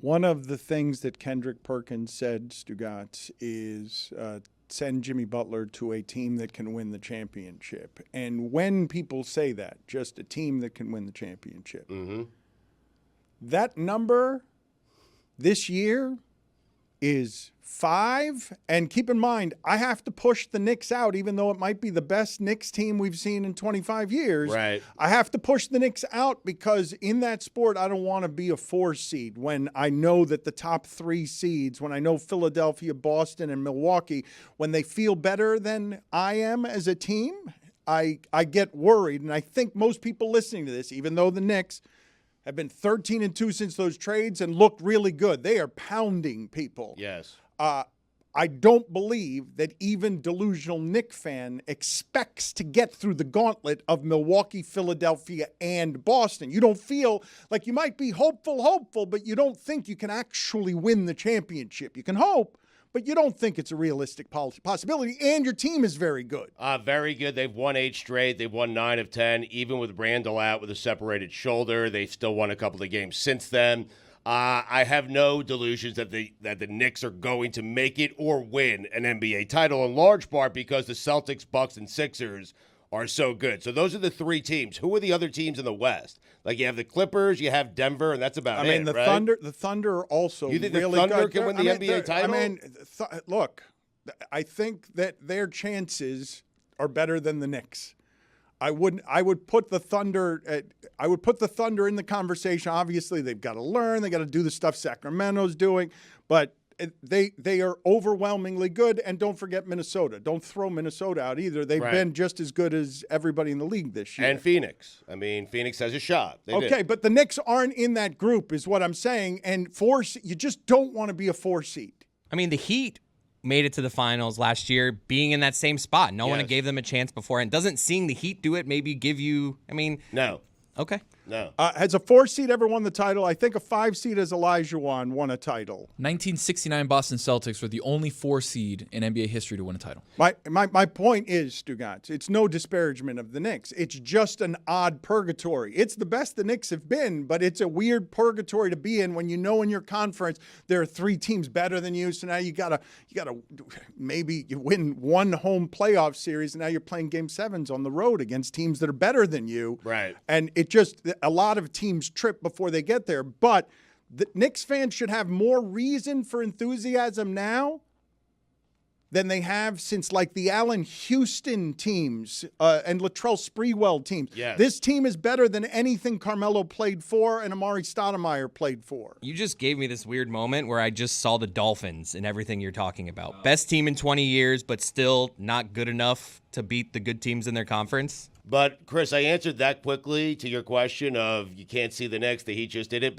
One of the things that Kendrick Perkins said, Stugotz, is send Jimmy Butler to a team that can win the championship. And when people say that, just a team that can win the championship, that number this year is 5. And keep in mind, I have to push the Knicks out, even though it might be the best Knicks team we've seen in 25 years. Right. I have to push the Knicks out because in that sport, I don't want to be a 4 seed when I know that the top 3 seeds, when I know Philadelphia, Boston, and Milwaukee, when they feel better than I am as a team, I get worried. And I think most people listening to this, even though the Knicks have been 13-2 since those trades and looked really good, they are pounding people. Yes. I don't believe that even delusional Knick fan expects to get through the gauntlet of Milwaukee, Philadelphia, and Boston. You don't feel like you might be hopeful, but you don't think you can actually win the championship. You can hope, but you don't think it's a realistic possibility, and your team is very good. Very good. They've won 8 straight. They've won 9 of 10. Even with Randle out with a separated shoulder, they've still won a couple of games since then. I have no delusions that the Knicks are going to make it or win an NBA title, in large part because the Celtics, Bucks, and Sixers are so good. So those are the 3 teams. Who are the other teams in the West? Like, you have the Clippers, you have Denver, and that's about it. I mean, the Thunder are also you think really the Thunder good. can win the NBA title? I mean, look, I think that their chances are better than the Knicks. I would put the Thunder in the conversation. Obviously, they've got to learn. They got to do the stuff Sacramento's doing, but they are overwhelmingly good. And don't forget Minnesota. Don't throw Minnesota out either. They've been just as good as everybody in the league this year. And Phoenix. I mean, Phoenix has a shot. But the Knicks aren't in that group, is what I'm saying. And you just don't want to be a 4 seed. I mean, the Heat made it to the finals last year being in that same spot. No one gave them a chance before. And doesn't seeing the Heat do it maybe give you, No. Okay. No. Has a 4 seed ever won the title? I think a 5 seed as Elijah won a title. 1969 Boston Celtics were the only 4 seed in NBA history to win a title. My point is, Stugotz, it's no disparagement of the Knicks. It's just an odd purgatory. It's the best the Knicks have been, but it's a weird purgatory to be in when you know in your conference there are 3 teams better than you. So now you gotta maybe you win 1 home playoff series, and now you're playing Game 7s on the road against teams that are better than you. Right. And it just a lot of teams trip before they get there. But the Knicks fans should have more reason for enthusiasm now than they have since like the Allen Houston teams and Latrell Sprewell teams. Yes. This team is better than anything Carmelo played for and Amari Stoudemire played for. You just gave me this weird moment where I just saw the Dolphins in everything you're talking about. Best team in 20 years, but still not good enough to beat the good teams in their conference. But, Chris, I answered that quickly to your question of you can't see the Knicks. The Heat just did it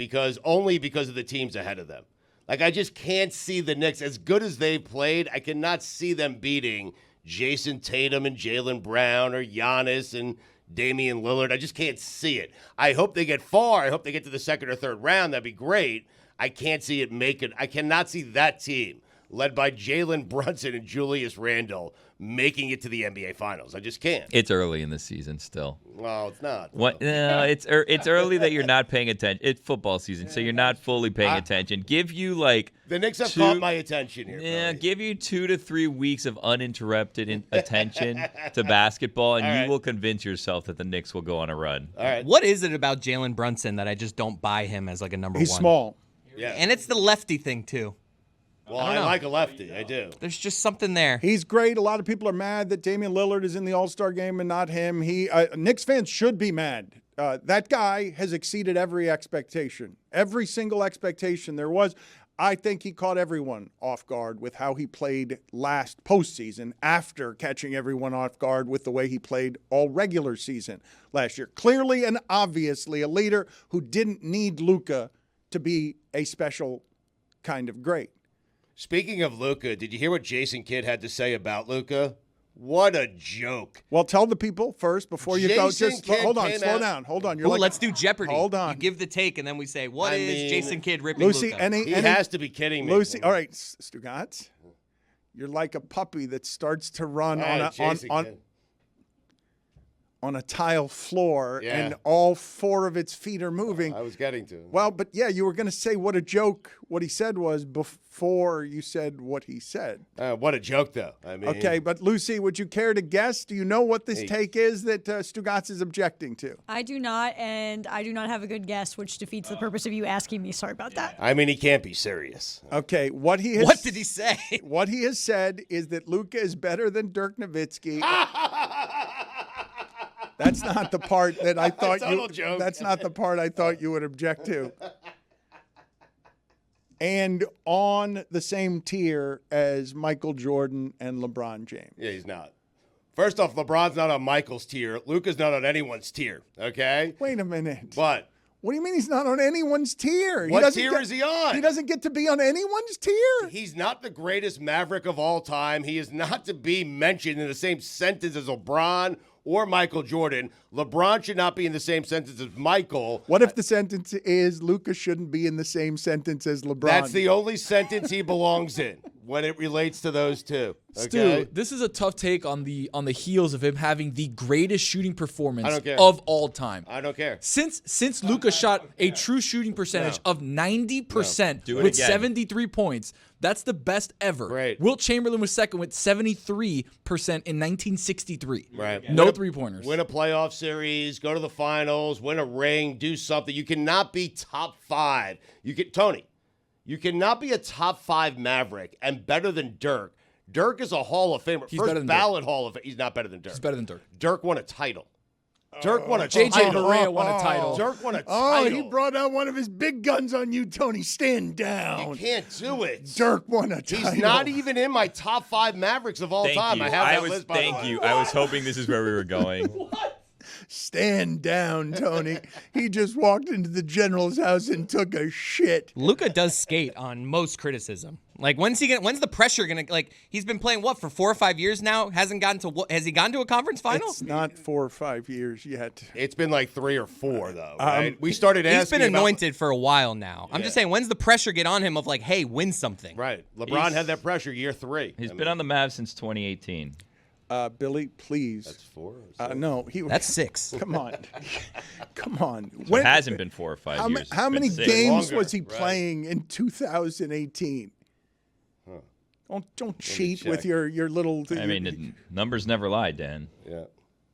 only because of the teams ahead of them. Like, I just can't see the Knicks. As good as they've played, I cannot see them beating Jason Tatum and Jalen Brown or Giannis and Damian Lillard. I just can't see it. I hope they get far. I hope they get to the second or third round. That'd be great. I can't see it make it. I cannot see that team, led by Jalen Brunson and Julius Randle, making it to the NBA Finals. I just can't. It's early in the season still. Well, it's not. No, it's early that you're not paying attention. It's football season, so you're not fully paying attention. Give you the Knicks have caught my attention here. Yeah, give you 2 to 3 weeks of uninterrupted attention to basketball, and you will convince yourself that the Knicks will go on a run. All right. What is it about Jalen Brunson that I just don't buy him as like a number 1? He's small. Yeah. And it's the lefty thing too. Well, I like a lefty. I do. There's just something there. He's great. A lot of people are mad that Damian Lillard is in the All-Star game and not him. Knicks fans should be mad. That guy has exceeded every expectation. Every single expectation there was. I think he caught everyone off guard with how he played last postseason after catching everyone off guard with the way he played all regular season last year. Clearly and obviously a leader who didn't need Luka to be a special kind of great. Speaking of Luka, did you hear what Jason Kidd had to say about Luka? What a joke. Well, tell the people first before you go. Just hold on, slow down. Hold on. Let's do Jeopardy. Hold on. You give the take, and then we say, what is Jason Kidd ripping Lucy, Luka? He has to be kidding me. Lucy, all right, Stugotz, you're like a puppy that starts to run on a tile floor Yeah. and all 4 of its feet are moving. I was getting to. Well, but yeah, you were going to say what a joke what he said was before you said what he said. What a joke, though. I mean, Okay, but Lucy, would you care to guess? Do you know what this take is that Stugotz is objecting to? I do not, and I do not have a good guess, which defeats the purpose of you asking me. Sorry about that. I mean, he can't be serious. Okay, what did he say? What he has said is that Luka is better than Dirk Nowitzki. That's not the part that I thought Total joke. That's not the part I thought you would object to. And on the same tier as Michael Jordan and LeBron James. Yeah, he's not. First off, LeBron's not on Michael's tier. Luka's not on anyone's tier. Okay. Wait a minute. But What do you mean he's not on anyone's tier? What tier is he on? He doesn't get to be on anyone's tier? he's not the greatest Maverick of all time. He is not to be mentioned in the same sentence as LeBron or Michael Jordan. LeBron should not be in the same sentence as Michael. What if the sentence is Luka shouldn't be in the same sentence as LeBron? That's the only sentence he belongs in when it relates to those two. Okay? Stu, this is a tough take on the heels of him having the greatest shooting performance I don't care. of all time. I don't care. Since Luka shot a true shooting percentage of 90% Do it with again. 73 points, that's the best ever. Great. Wilt Chamberlain was second with 73% in 1963. Right. No three-pointers. Win a playoff series, go to the finals, win a ring, do something. You cannot be top 5. Tony, you cannot be a top 5 Maverick and better than Dirk. Dirk is a Hall of Famer. He's better First than ballot Hall of Famer. He's not better than Dirk. He's better than Dirk. Dirk won a title. Dirk won a J.J. title. Barea won a title. Dirk won a Oh, title. he brought out one of his big guns on you, Tony. Stand down. You can't do it. Dirk won a title. He's not even in my top 5 Mavericks of all Thank time. you. I have that was, list, by the thank way. you. I was hoping this is where we were going. Stand down, Tony. He just walked into the general's house and took a shit. Luka does skate on most criticism. Like, when's the pressure gonna, like, he's been playing what for 4 or 5 years now? Has he gone to a conference final? It's not 4 or 5 years yet. It's been like 3 or 4, though. Right? We started He's asking been about- anointed for a while now. I'm just saying, when's the pressure get on him of like, hey, win something? Right. LeBron had that pressure year 3. He's been on the Mavs since 2018. Billy, please. That's 4. No, That's 6. Come on. Come on. So it hasn't been 4 or 5 How, years. It's how been many 6. games Longer, was he right. playing in 2018? Don't cheat with check. your little. I mean, the numbers never lie, Dan. Yeah.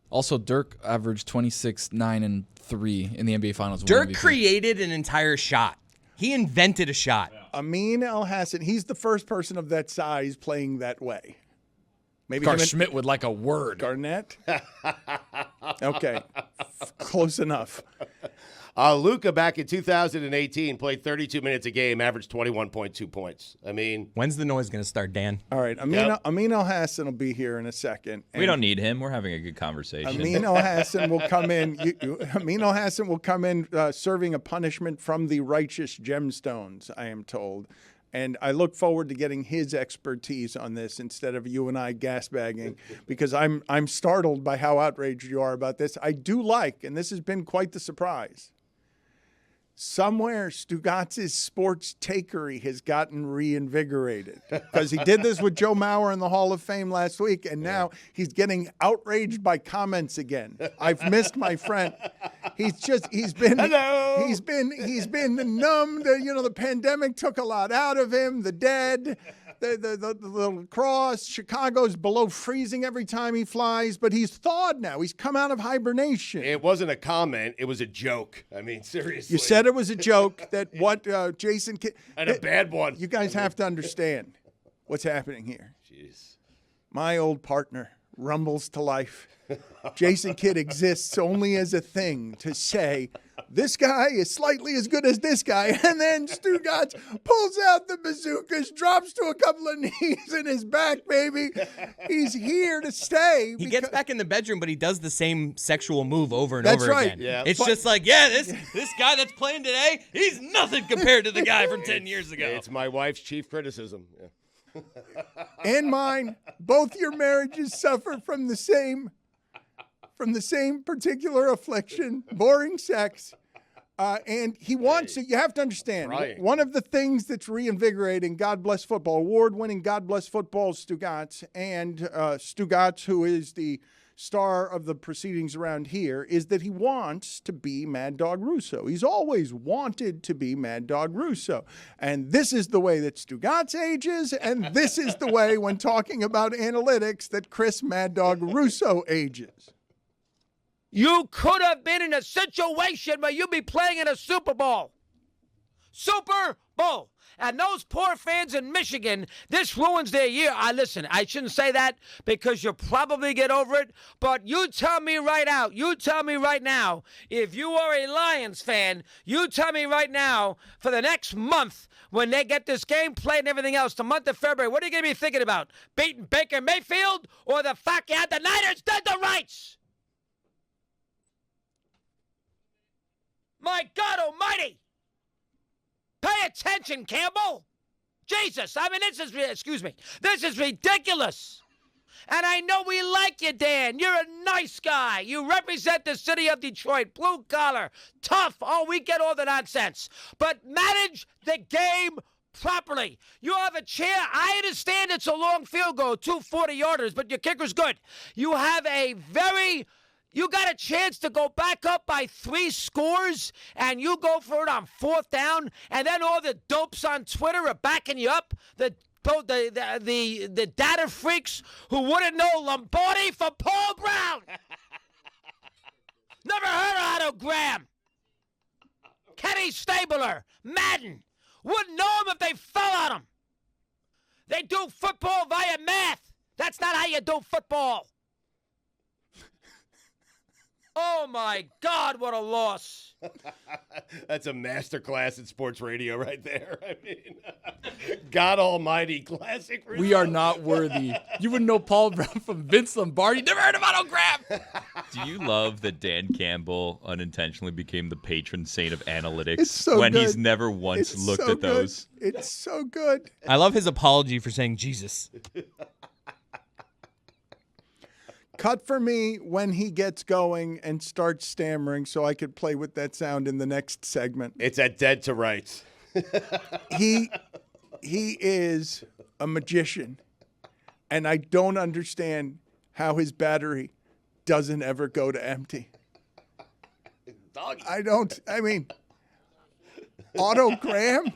Also, Dirk averaged 26, 9, and 3 in the NBA Finals. Dirk created an entire shot. He invented a shot. Amin El-Hassan. He's the first person of that size playing that way. Maybe Gar him and Schmidt would like a word. Garnett. Okay, close enough. Luka back in 2018 played 32 minutes a game, averaged 21.2 points. I mean, When's the noise going to start, Dan? All right, Amin El-Hassan will be here in a second. We don't need him. We're having a good conversation. Amin El-Hassan will come in. Amin El-Hassan will come in serving a punishment from the righteous gemstones, I am told. And I look forward to getting his expertise on this instead of you and I gasbagging, because I'm startled by how outraged you are about this. I do like, and this has been quite the surprise, somewhere Stugotz's sports takery has gotten reinvigorated, because he did this with Joe Mauer in the Hall of Fame last week, and now he's getting outraged by comments again. I've missed my friend. He's been Hello. he's been numbed. The pandemic took a lot out of him. The dead, the lacrosse. Chicago's below freezing every time he flies, but he's thawed now. He's come out of hibernation. it wasn't a comment. It was a joke. I mean, seriously. You said it was a joke that what Jason Kidd. And a bad one. You guys have to understand what's happening here. Jeez. My old partner rumbles to life. Jason Kidd exists only as a thing to say, this guy is slightly as good as this guy. And then Stugotz pulls out the bazookas, drops to a couple of knees in his back, baby. He's here to stay. He gets back in the bedroom, but he does the same sexual move over and That's over right. again. Yeah. It's just like, this guy that's playing today, he's nothing compared to the guy from 10 years ago. It's my wife's chief criticism. Yeah. and mine, both your marriages suffer from the same particular affliction, boring sex. And he wants it. You have to understand, Trying. one of the things that's reinvigorating God Bless Football, award-winning God Bless Football, Stugotz, and Stugotz, who is the star of the proceedings around here is that he wants to be Mad Dog Russo. He's always wanted to be Mad Dog Russo. And this is the way that Stugotz ages, and this is the way, when talking about analytics, that Chris Mad Dog Russo ages. You could have been in a situation where you'd be playing in a Super Bowl. Super Bowl. And those poor fans in Michigan, this ruins their year. Listen, I shouldn't say that because you'll probably get over it. But you tell me right now, if you are a Lions fan, you tell me right now, for the next month, when they get this game played and everything else, the month of February, what are you going to be thinking about? Beating Baker Mayfield or the fact you had the Niners dead to rights? My God almighty! Pay attention, Campbell! Jesus, this is ridiculous! And I know we like you, Dan. You're a nice guy. You represent the city of Detroit. Blue collar, tough. Oh, we get all the nonsense. But manage the game properly. You have a chair. I understand it's a long field goal, 2 40-yarders, but your kicker's good. You have you got a chance to go back up by 3 scores, and you go for it on 4th down, and then all the dopes on Twitter are backing you up. The data freaks who wouldn't know Lombardi for Paul Brown. Never heard of Otto Graham. Kenny Stabler, Madden. Wouldn't know him if they fell on him. They do football via math. That's not how you do football. Oh, my God, what a loss. That's a masterclass in sports radio right there. I mean, God almighty, classic result. We are not worthy. You wouldn't know Paul Brown from Vince Lombardi. Never heard of Otto Graham. Do you love that Dan Campbell unintentionally became the patron saint of analytics It's so when good. he's never once It's looked so at those? Good. It's so good. I love his apology for saying Jesus. Cut for me when he gets going and starts stammering so I could play with that sound in the next segment. It's at dead to rights. He is a magician, and I don't understand how his battery doesn't ever go to empty. Doggy. I mean, Otto Graham?